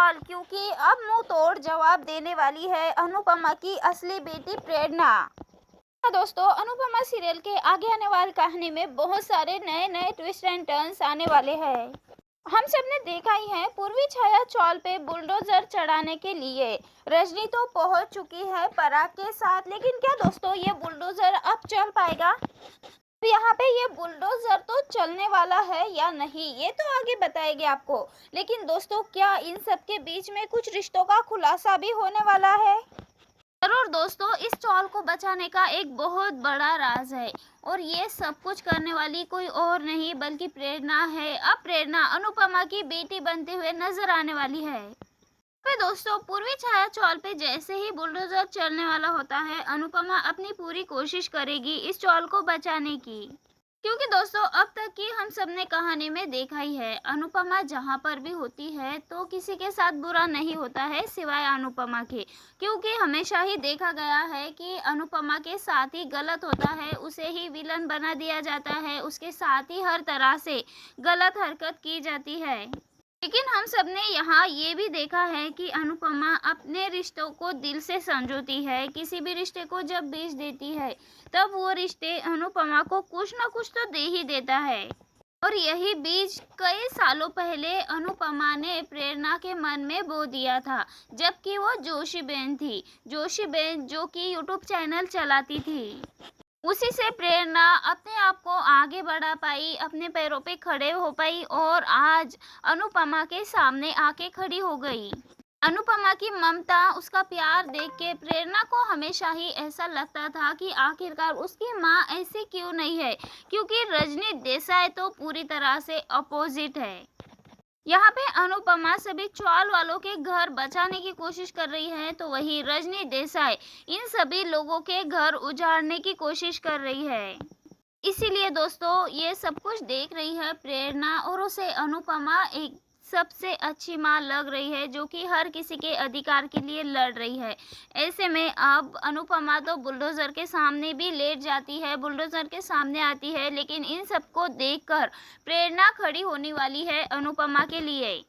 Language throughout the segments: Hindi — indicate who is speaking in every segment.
Speaker 1: चौल, क्योंकि अब मुंह तोड़ जवाब देने वाली है अनुपमा की असली बेटी प्रेरणा। हाँ दोस्तों, अनुपमा सीरियल के आगे आने वाली कहानी में बहुत सारे नए नए ट्विस्ट एंड टर्न्स आने वाले हैं। हम सब ने देखा ही है, पूर्वी छाया चौल पे बुलडोजर चढ़ाने के लिए रजनी तो पहुंच चुकी है पराग के साथ, लेकिन क्या दोस्तों ये बुलडोजर अब चल पाएगा? यहाँ पे ये बुलडोजर तो चलने वाला है या नहीं, ये तो आगे बताएंगे आपको। लेकिन दोस्तों, क्या इन सब के बीच में कुछ रिश्तों का खुलासा भी होने वाला है? जरूर दोस्तों, इस चौल को बचाने का एक बहुत बड़ा राज है और ये सब कुछ करने वाली कोई और नहीं बल्कि प्रेरणा है। अब प्रेरणा अनुपमा की बेटी बनते हुए नजर आने वाली है। फिर दोस्तों, पूर्वी छाया चौल पे जैसे ही बुलडोजर चलने वाला होता है, अनुपमा अपनी पूरी कोशिश करेगी इस चौल को बचाने की, क्योंकि दोस्तों अब तक की हम सब ने कहानी में देखा ही है, अनुपमा जहाँ पर भी होती है तो किसी के साथ बुरा नहीं होता है सिवाय अनुपमा के, क्योंकि हमेशा ही देखा गया है कि अनुपमा के साथ ही गलत होता है, उसे ही विलन बना दिया जाता है, उसके साथ ही हर तरह से गलत हरकत की जाती है। लेकिन हम सब ने यहाँ ये भी देखा है कि अनुपमा अपने रिश्तों को दिल से समझती है। किसी भी रिश्ते को जब बेच देती है तब वो रिश्ते अनुपमा को कुछ ना कुछ तो दे ही देता है, और यही बीज कई सालों पहले अनुपमा ने प्रेरणा के मन में बो दिया था, जबकि वो जोशी बहन थी। जोशी बहन जो कि यूट्यूब चैनल चलाती थी, उसी से प्रेरणा अपने आप को आगे बढ़ा पाई, अपने पैरों पे खड़े हो पाई और आज अनुपमा के सामने आके खड़ी हो गई। अनुपमा की ममता, उसका प्यार देख के प्रेरणा को हमेशा ही ऐसा लगता था कि आखिरकार उसकी माँ ऐसी क्यों नहीं है, क्योंकि रजनी देसाई तो पूरी तरह से अपोजिट है। यहाँ पे अनुपमा सभी चौल वालों के घर बचाने की कोशिश कर रही है, तो वही रजनी देसाई इन सभी लोगों के घर उजाड़ने की कोशिश कर रही है। इसीलिए दोस्तों ये सब कुछ देख रही है प्रेरणा, और उसे अनुपमा एक सबसे अच्छी माँ लग रही है जो कि हर किसी के अधिकार के लिए लड़ रही है। ऐसे में अब अनुपमा तो बुलडोजर के सामने भी लेट जाती है, बुलडोजर के सामने आती है, लेकिन इन सबको देखकर प्रेरणा खड़ी होने वाली है अनुपमा के लिए।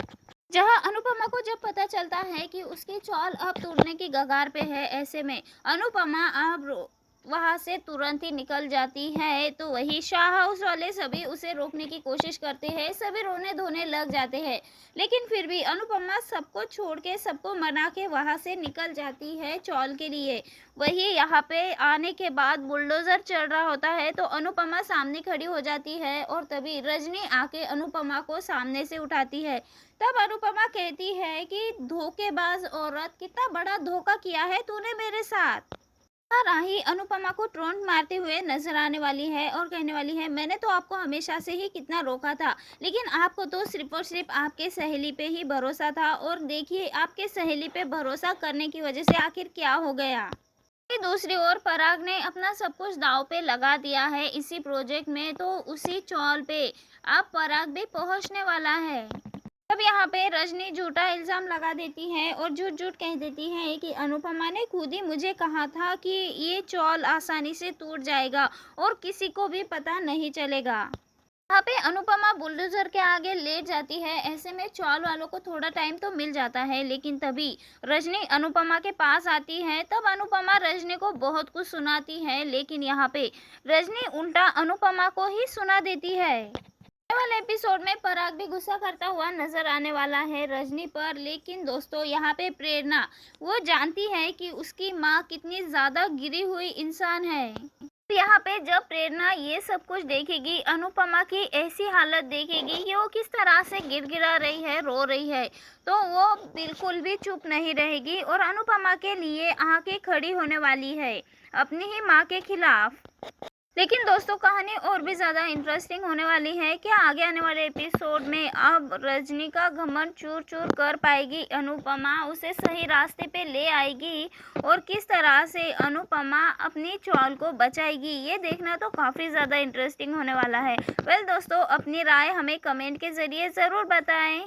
Speaker 1: जहां अनुपमा को जब पता चलता है कि उसकी चौल अब टूटने की कगार पे है, ऐसे में अनुपमा अब वहां से तुरंत ही निकल जाती है, तो वही शाह हाउस वाले सभी उसे रोकने की कोशिश करते हैं, सभी रोने धोने लग जाते हैं, लेकिन फिर भी अनुपमा सबको छोड़ के, सबको मना के वहां से निकल जाती है चौल के लिए। वही यहाँ पे आने के बाद बुलडोजर चल रहा होता है, तो अनुपमा सामने खड़ी हो जाती है और तभी रजनी आके अनुपमा को सामने से उठाती है। तब अनुपमा कहती है कि धोखेबाज औरत, कितना बड़ा धोखा किया है तूने मेरे साथ। राही अनुपमा को टोंट मारते हुए नजर आने वाली है और कहने वाली है, मैंने तो आपको हमेशा से ही कितना रोका था, लेकिन आपको तो सिर्फ और सिर्फ आपके सहेली पे ही भरोसा था, और देखिए आपके सहेली पे भरोसा करने की वजह से आखिर क्या हो गया। दूसरी ओर पराग ने अपना सब कुछ दांव पे लगा दिया है इसी प्रोजेक्ट में, तो उसी चौल पे अब पराग भी पहुंचने वाला है। तब यहाँ पे रजनी झूठा इल्जाम लगा देती है और झूठ झूठ कह देती है कि अनुपमा ने खुद ही मुझे कहा था कि ये चौल आसानी से टूट जाएगा और किसी को भी पता नहीं चलेगा। यहाँ पे अनुपमा बुलडोजर के आगे लेट जाती है, ऐसे में चौल वालों को थोड़ा टाइम तो मिल जाता है, लेकिन तभी रजनी अनुपमा के पास आती है। तब अनुपमा रजनी को बहुत कुछ सुनाती है, लेकिन यहाँ पे रजनी उल्टा अनुपमा को ही सुना देती है। वाले एपिसोड में पराग भी गुस्सा करता हुआ नजर आने वाला है रजनी पर, लेकिन दोस्तों यहाँ पे प्रेरणा वो जानती है कि उसकी माँ कितनी ज्यादा गिरी हुई इंसान है। यहाँ पे जब प्रेरणा ये सब कुछ देखेगी, अनुपमा की ऐसी हालत देखेगी कि वो किस तरह से गिड़गिड़ा रही है, रो रही है, तो वो बिल्कुल भी चुप नहीं रहेगी और अनुपमा के लिए आके खड़ी होने वाली है अपनी ही माँ के खिलाफ। लेकिन दोस्तों कहानी और भी ज़्यादा इंटरेस्टिंग होने वाली है। क्या आगे आने वाले एपिसोड में अब रजनी का घमंड चूर चूर कर पाएगी अनुपमा, उसे सही रास्ते पे ले आएगी और किस तरह से अनुपमा अपनी चौल को बचाएगी, ये देखना तो काफ़ी ज़्यादा इंटरेस्टिंग होने वाला है। वेल दोस्तों, अपनी राय हमें कमेंट के ज़रिए ज़रूर बताएं।